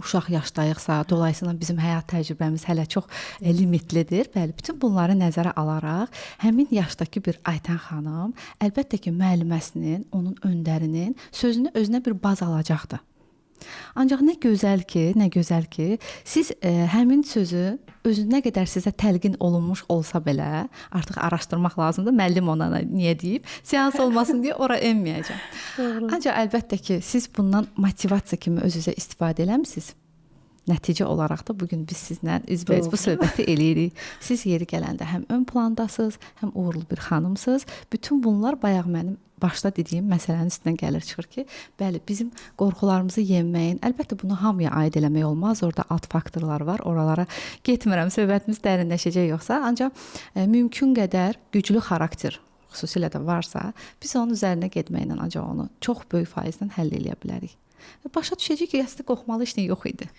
uşaq yaşdayıqsa, dolayısıyla bizim həyat təcrübəmiz hələ çox limitlidir. Bəli, bütün bunları nəzərə alaraq həmin yaşdakı bir Aytən xanım əlbəttə ki, müəlliməsinin, onun öndərinin sözünü özünə bir baz alacaqdır. Ancaq nə gözəl ki, siz həmin sözü özü nə qədər sizə təlqin olunmuş olsa belə, artıq araşdırmaq lazımdır. Müəllim ona niyə deyib, seans olmasın deyə ora enməyəcəm. Ancaq əlbəttə ki, siz bundan motivasiya kimi özünüzə istifadə eləmisiniz. Nəticə olaraq da bugün biz sizlə üzbəüz bu söhbəti eləyirik. Siz yeri gələndə həm ön plandasınız, həm uğurlu bir xanımsınız. Bütün bunlar bayaq mənim başda dediyim məsələnin üstündən gəlir çıxır ki, bəli, bizim qorxularımızı yenməyin, əlbəttə bunu hamıya aid eləmək olmaz. Orada alt faktorlar var. Oralara getmirəm. Söhbətimiz dərinləşəcək yoxsa, ancaq mümkün qədər güclü xarakter xüsusilə də varsa, biz onun üzərinə getməklə ancaq onu çox böyük faizlə həll eləyə bilərik. Başa düşəcək ki, əslində qorxmalı heç nə yox idi.